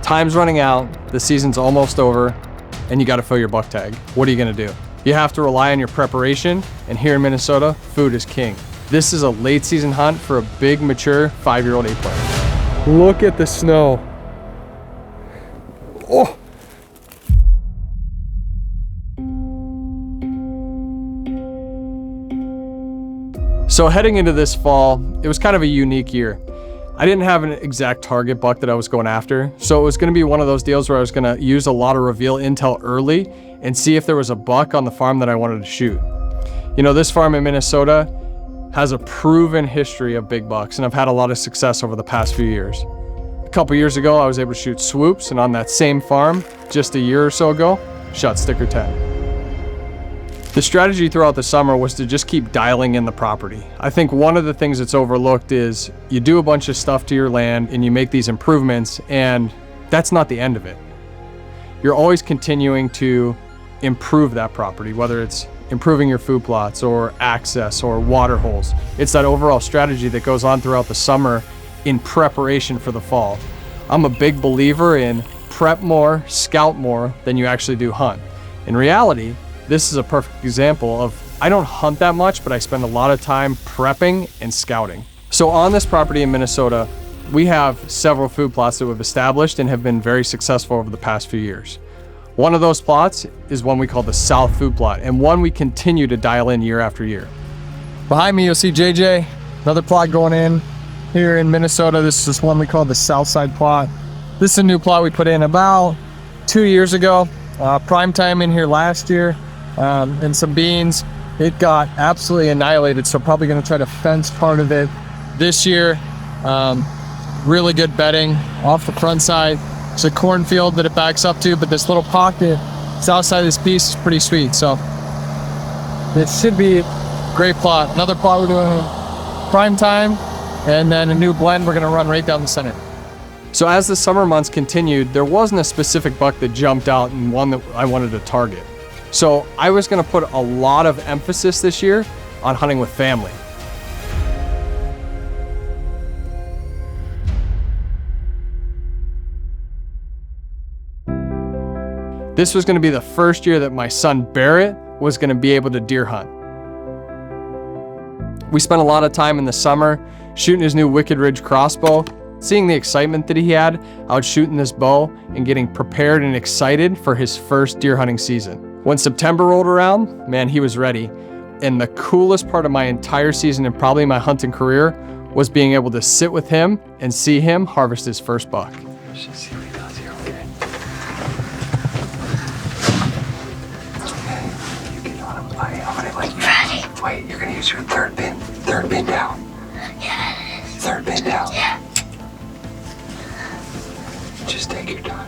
Time's running out, the season's almost over, and you gotta fill your buck tag. What are you gonna do? You have to rely on your preparation, and here in Minnesota, food is king. This is a late season hunt for a big, mature 5-year-old 8-player. Look at the snow. Oh. So heading into this fall, it was kind of a unique year. I didn't have an exact target buck that I was going after, so it was gonna be one of those deals where I was gonna use a lot of reveal intel early and see if there was a buck on the farm that I wanted to shoot. You know, this farm in Minnesota has a proven history of big bucks, and I've had a lot of success over the past few years. A couple years ago, I was able to shoot swoops, and on that same farm, just a year or so ago, shot sticker 10. The strategy throughout the summer was to just keep dialing in the property. I think one of the things that's overlooked is you do a bunch of stuff to your land and you make these improvements, and that's not the end of it. You're always continuing to improve that property, whether it's improving your food plots or access or water holes. It's that overall strategy that goes on throughout the summer in preparation for the fall. I'm a big believer in prep more, scout more than you actually do hunt. In reality, this is a perfect example of I don't hunt that much, but I spend a lot of time prepping and scouting. So on this property in Minnesota, we have several food plots that we've established and have been very successful over the past few years. One of those plots is one we call the South Food Plot, and one we continue to dial in year after year. Behind me, you'll see JJ, another plot going in here in Minnesota. This is one we call the South Side Plot. This is a new plot we put in about 2 years ago. Prime time in here last year, and some beans. It got absolutely annihilated, so probably gonna try to fence part of it this year. Really good bedding off the front side. It's a cornfield that it backs up to, but this little pocket south side of this piece is pretty sweet. So this should be a great plot. Another plot we're doing prime time, and then a new blend we're gonna run right down the center. So as the summer months continued, there wasn't a specific buck that jumped out and one that I wanted to target. So I was gonna put a lot of emphasis this year on hunting with family. This was gonna be the first year that my son Barrett was gonna be able to deer hunt. We spent a lot of time in the summer shooting his new Wicked Ridge crossbow. Seeing the excitement that he had out shooting this bow and getting prepared and excited for his first deer hunting season. When September rolled around, man, he was ready. And the coolest part of my entire season and probably my hunting career was being able to sit with him and see him harvest his first buck. Let's just see what he does here, okay? You get on him. I'm gonna like, ready. Wait, you're gonna use your third pin down. Yeah. Third pin down. Yeah. Just take your time.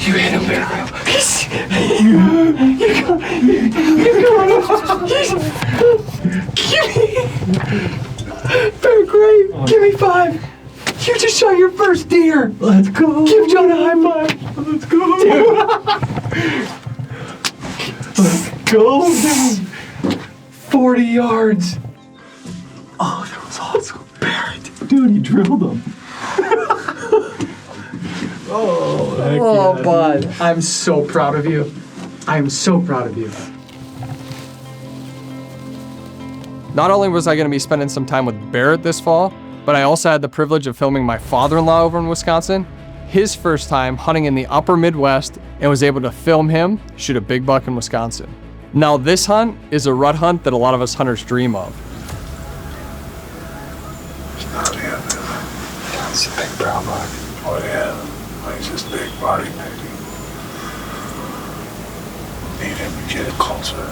You hit him, Bear Grylls. Bear Grylls, give me 5. You just shot your first deer. Let's go. Give John a high 5. Let's go. Dude. Let's go, dude. 40 yards. Oh, that was awesome. Barrett. Dude, you drilled him. Oh, bud. I'm so proud of you. I am so proud of you. Not only was I gonna be spending some time with Barrett this fall, but I also had the privilege of filming my father-in-law over in Wisconsin, his first time hunting in the upper Midwest, and was able to film him shoot a big buck in Wisconsin. Now this hunt is a rut hunt that a lot of us hunters dream of. That's a big brown buck. Oh yeah, he's just big body, baby. Need him to get closer.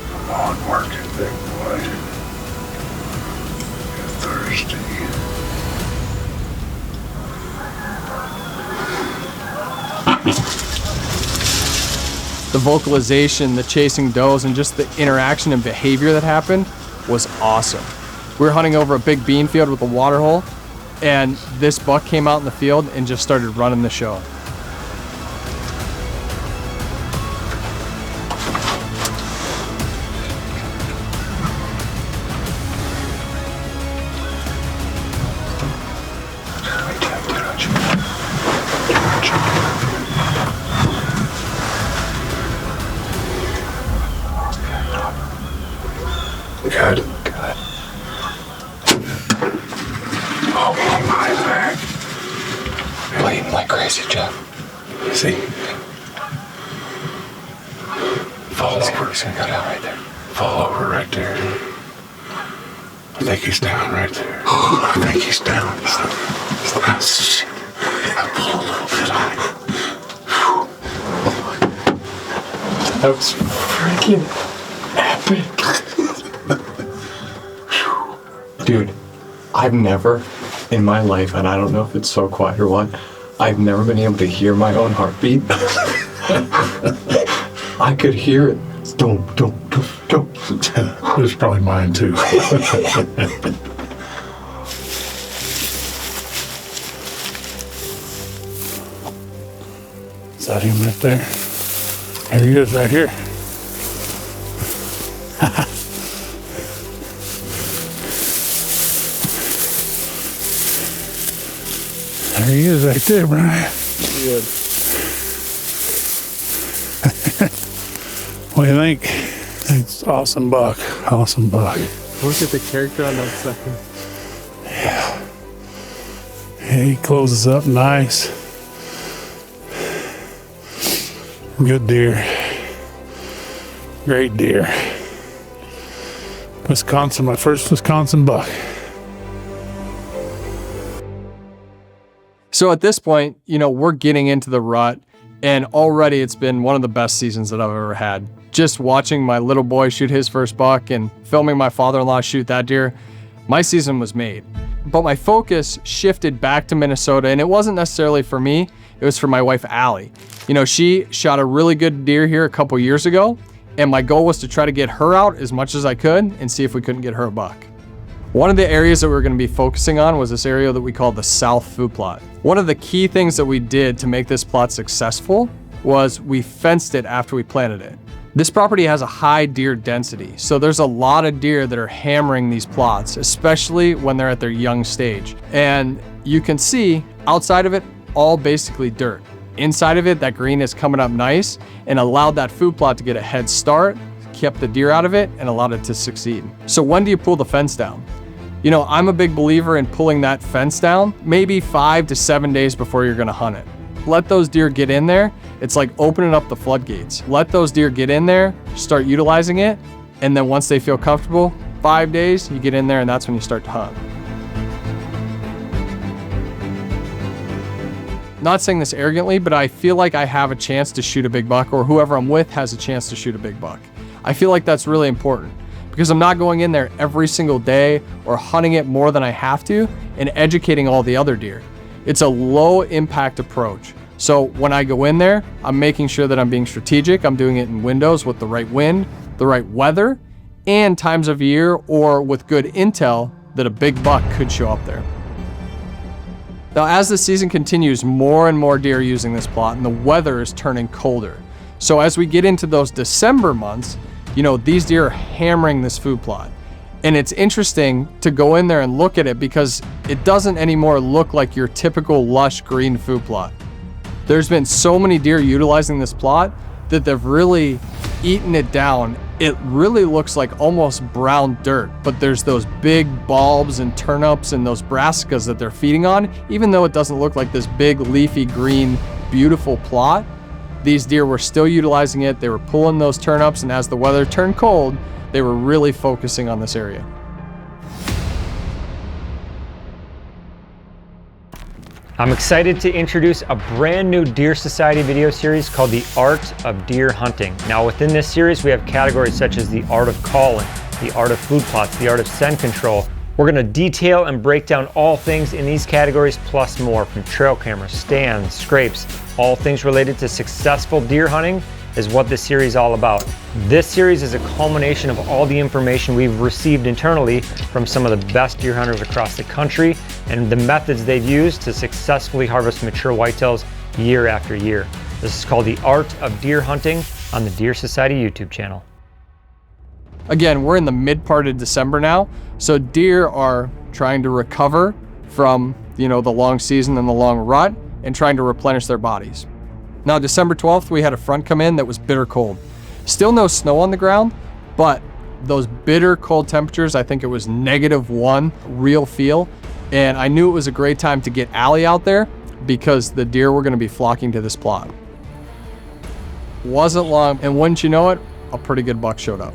Come on, work it, big boy. You're thirsty. The vocalization, the chasing does, and just the interaction and behavior that happened was awesome. We were hunting over a big bean field with a water hole, and this buck came out in the field and just started running the show. Good. Good. Oh my back. Bleeding like crazy, Jeff. See? Fall over. He's gonna go down right there. Fall over right there. I think he's down right there. I think he's down. Shit. I pulled a little bit on him. That was freaking epic. Dude, I've never in my life, and I don't know if it's so quiet or what, I've never been able to hear my own heartbeat. I could hear it. Dum, dum, dum, dum. It was probably mine too. Is that him right there? There he is right here. There he is right there, Brian. Good. What do you think? It's awesome buck. Awesome buck. Look at the character on that second. Yeah, he closes up nice. Good deer. Great deer. Wisconsin, my first Wisconsin buck. So at this point, you know, we're getting into the rut, and already it's been one of the best seasons that I've ever had. Just watching my little boy shoot his first buck and filming my father-in-law shoot that deer, my season was made. But my focus shifted back to Minnesota, and it wasn't necessarily for me, it was for my wife, Allie. You know, she shot a really good deer here a couple years ago, and my goal was to try to get her out as much as I could and see if we couldn't get her a buck. One of the areas that we were going to be focusing on was this area that we call the South Food Plot. One of the key things that we did to make this plot successful was we fenced it after we planted it. This property has a high deer density, so there's a lot of deer that are hammering these plots, especially when they're at their young stage. And you can see outside of it, all basically dirt. Inside of it, that green is coming up nice and allowed that food plot to get a head start, kept the deer out of it, and allowed it to succeed. So when do you pull the fence down? You know, I'm a big believer in pulling that fence down maybe 5 to 7 days before you're gonna hunt it. Let those deer get in there. It's like opening up the floodgates. Let those deer get in there, start utilizing it, and then once they feel comfortable, 5 days, you get in there and that's when you start to hunt. Not saying this arrogantly, but I feel like I have a chance to shoot a big buck, or whoever I'm with has a chance to shoot a big buck. I feel like that's really important because I'm not going in there every single day or hunting it more than I have to and educating all the other deer. It's a low impact approach. So when I go in there, I'm making sure that I'm being strategic. I'm doing it in windows with the right wind, the right weather, and times of year or with good intel that a big buck could show up there. Now, as the season continues, more and more deer are using this plot and the weather is turning colder. So as we get into those December months, you know, these deer are hammering this food plot. And it's interesting to go in there and look at it because it doesn't anymore look like your typical lush green food plot. There's been so many deer utilizing this plot that they've really eaten it down. It really looks like almost brown dirt, but there's those big bulbs and turnips and those brassicas that they're feeding on. Even though it doesn't look like this big leafy green, beautiful plot, these deer were still utilizing it. They were pulling those turnips, and as the weather turned cold, they were really focusing on this area. I'm excited to introduce a brand new Deer Society video series called The Art of Deer Hunting. Now within this series, we have categories such as the art of calling, the art of food plots, the art of scent control. We're gonna detail and break down all things in these categories plus more, from trail cameras, stands, scrapes, all things related to successful deer hunting is what this series is all about. This series is a culmination of all the information we've received internally from some of the best deer hunters across the country and the methods they've used to successfully harvest mature whitetails year after year. This is called The Art of Deer Hunting on the Deer Society YouTube channel. Again, we're in the mid part of December now, so deer are trying to recover from, the long season and the long rut and trying to replenish their bodies. Now, December 12th, we had a front come in that was bitter cold. Still no snow on the ground, but those bitter cold temperatures, I think it was -1 real feel. And I knew it was a great time to get Allie out there because the deer were going to be flocking to this plot. Wasn't long, and wouldn't you know it, a pretty good buck showed up.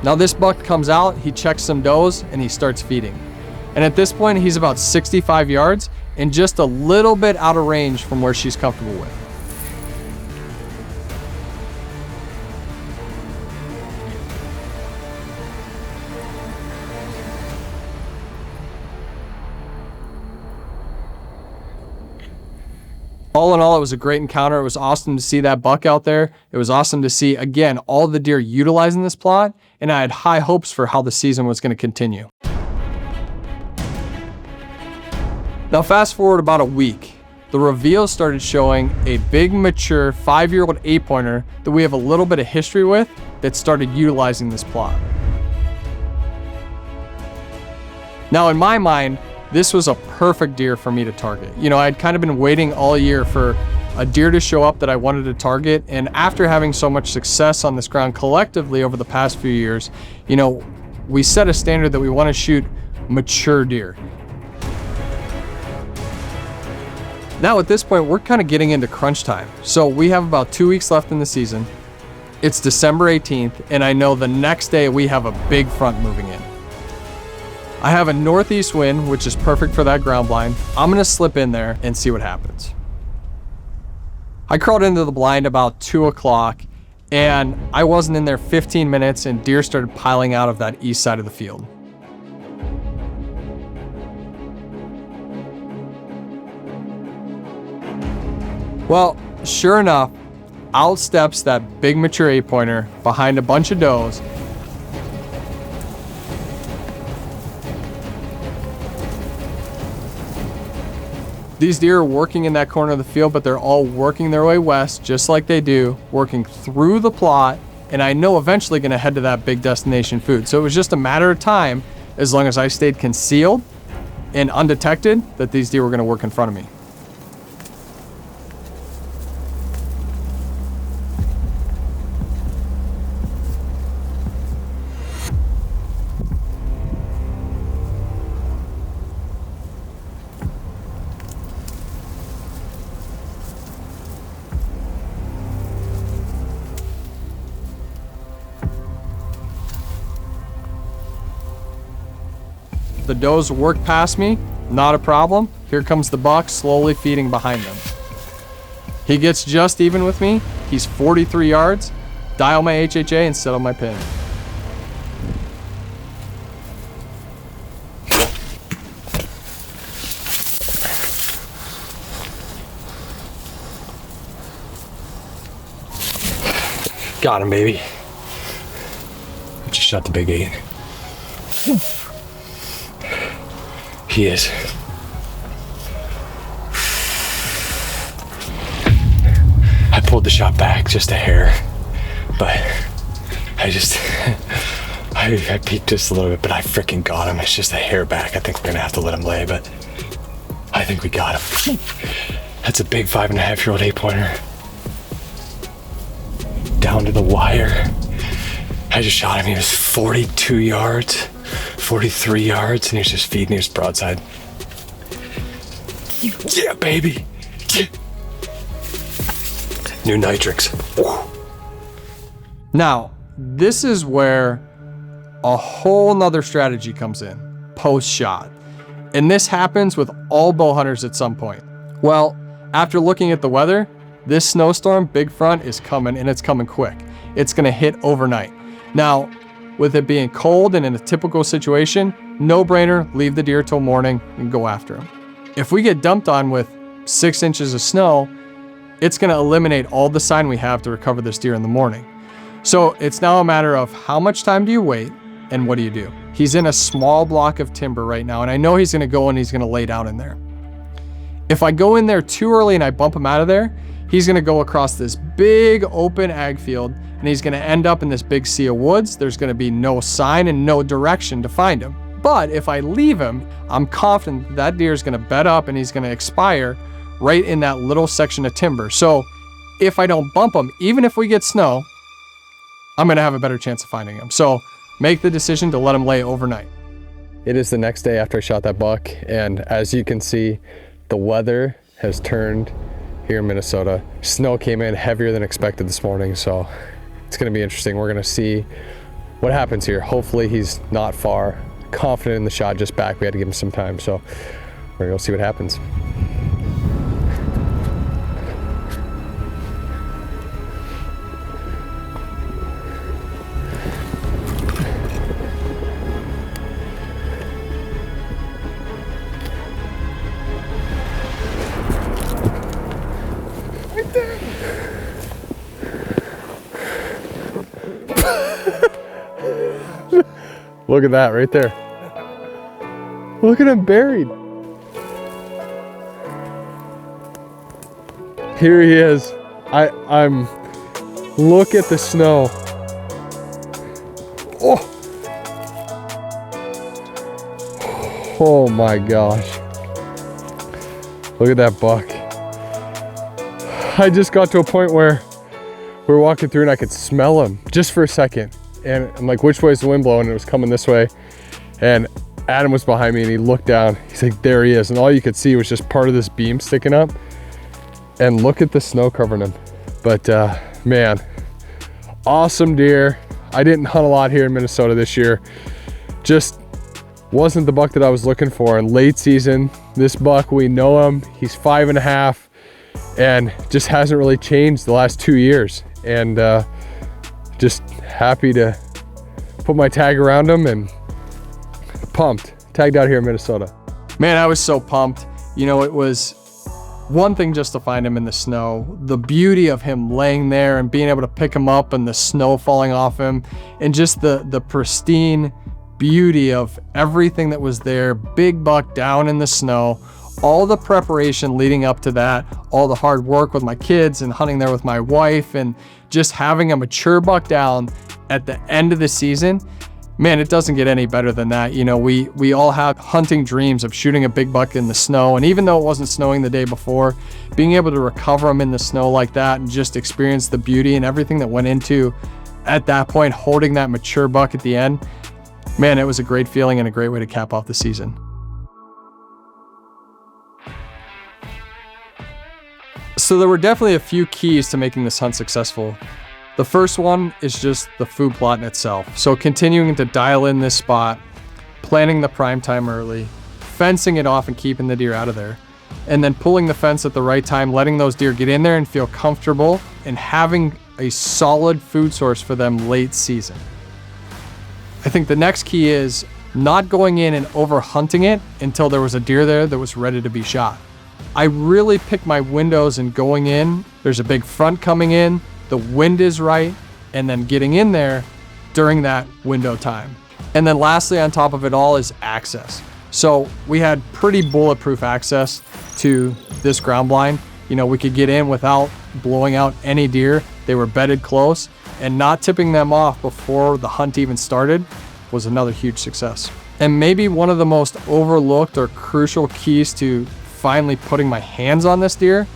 Now this buck comes out, he checks some does, and he starts feeding. And at this point, he's about 65 yards and just a little bit out of range from where she's comfortable with. All in all, it was a great encounter. It was awesome to see that buck out there. It was awesome to see, again, all the deer utilizing this plot, and I had high hopes for how the season was going to continue. Now fast forward about a week, the reveal started showing a big mature 5-year-old 8-pointer that we have a little bit of history with that started utilizing this plot. Now in my mind, this was a perfect deer for me to target. I'd kind of been waiting all year for a deer to show up that I wanted to target, and after having so much success on this ground collectively over the past few years, we set a standard that we want to shoot mature deer. Now at this point, we're kind of getting into crunch time. So we have about 2 weeks left in the season. It's December 18th, and I know the next day we have a big front moving in. I have a northeast wind, which is perfect for that ground blind. I'm gonna slip in there and see what happens. I crawled into the blind about 2 o'clock, and I wasn't in there 15 minutes and deer started piling out of that east side of the field. Well, sure enough, out steps that big mature 8-pointer behind a bunch of does. These deer are working in that corner of the field, but they're all working their way west, just like they do, working through the plot, and I know eventually gonna head to that big destination food. So it was just a matter of time, as long as I stayed concealed and undetected, that these deer were gonna work in front of me. The does work past me, not a problem. Here comes the buck slowly feeding behind them. He gets just even with me. He's 43 yards. Dial my HHA and set on my pin. Got him, baby. Just shot the big 8. He is. I pulled the shot back just a hair, but I peeked just a little bit, but I freaking got him. It's just a hair back. I think we're gonna have to let him lay, but I think we got him. That's a big 5.5-year-old 8-pointer. Down to the wire. I just shot him. He was 42 yards, 43 yards, and he was just feeding his broadside. Yeah, baby. Yeah. New NYTRX. Now, this is where a whole nother strategy comes in, post-shot. And this happens with all bow hunters at some point. Well, after looking at the weather, this snowstorm, big front, is coming, and it's coming quick. It's gonna hit overnight. Now, with it being cold and in a typical situation, no brainer, leave the deer till morning and go after him. If we get dumped on with 6 inches of snow, it's gonna eliminate all the sign we have to recover this deer in the morning. So it's now a matter of how much time do you wait and what do you do? He's in a small block of timber right now, and I know he's gonna go and he's gonna lay down in there. If I go in there too early and I bump him out of there, he's gonna go across this big open ag field and he's gonna end up in this big sea of woods. There's gonna be no sign and no direction to find him. But if I leave him, I'm confident that deer is gonna bed up and he's gonna expire right in that little section of timber. So if I don't bump him, even if we get snow, I'm gonna have a better chance of finding him. So make the decision to let him lay overnight. It is the next day after I shot that buck, and as you can see, the weather has turned here in Minnesota. Snow came in heavier than expected this morning, so it's gonna be interesting. We're gonna see what happens here. Hopefully he's not far. Confident in the shot, just back. We had to give him some time, so we're gonna go see what happens. Look at that right there. Look at him buried. Here he is. I'm look at the snow. Oh. Oh my gosh. Look at that buck. I just got to a point where we were walking through and I could smell him just for a second. And I'm like, which way is the wind blowing? And it was coming this way. And Adam was behind me and he looked down. He's like, there he is. And all you could see was just part of this beam sticking up. And look at the snow covering him. But man, awesome deer. I didn't hunt a lot here in Minnesota this year. Just wasn't the buck that I was looking for. And late season, this buck, we know him. He's 5.5 and just hasn't really changed the last 2 years. And just happy to put my tag around him and pumped. Tagged out here in Minnesota. Man, I was so pumped. You know, it was one thing just to find him in the snow. The beauty of him laying there and being able to pick him up and the snow falling off him and just the pristine beauty of everything that was there. Big buck down in the snow. All the preparation leading up to that, all the hard work with my kids and hunting there with my wife and just having a mature buck down at the end of the season, man, it doesn't get any better than that. You know, we all have hunting dreams of shooting a big buck in the snow. And even though it wasn't snowing the day before, being able to recover them in the snow like that and just experience the beauty and everything that went into at that point, holding that mature buck at the end, man, it was a great feeling and a great way to cap off the season. So there were definitely a few keys to making this hunt successful. The first one is just the food plot in itself. So continuing to dial in this spot, planning the prime time early, fencing it off and keeping the deer out of there, and then pulling the fence at the right time, letting those deer get in there and feel comfortable and having a solid food source for them late season. I think the next key is not going in and over hunting it until there was a deer there that was ready to be shot. I really pick my windows and going in, there's a big front coming in, the wind is right, and then getting in there during that window time. And then lastly, on top of it all is access. So we had pretty bulletproof access to this ground blind. You know, we could get in without blowing out any deer. They were bedded close, and not tipping them off before the hunt even started was another huge success. And maybe one of the most overlooked or crucial keys to finally putting my hands on this deer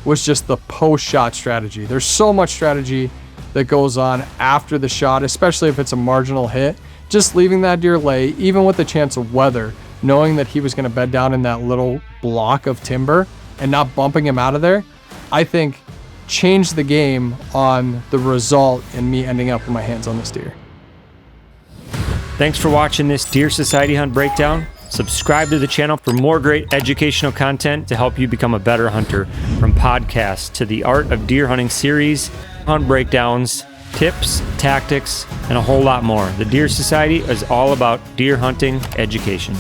was just the post-shot strategy. There's so much strategy that goes on after the shot, especially if it's a marginal hit. Just leaving that deer lay, even with the chance of weather, knowing that he was gonna bed down in that little block of timber and not bumping him out of there, I think changed the game on the result and me ending up with my hands on this deer. Thanks for watching this Deer Society Hunt Breakdown. Subscribe to the channel for more great educational content to help you become a better hunter, from podcasts to the Art of Deer Hunting series, hunt breakdowns, tips, tactics, and a whole lot more. The Deer Society is all about deer hunting education.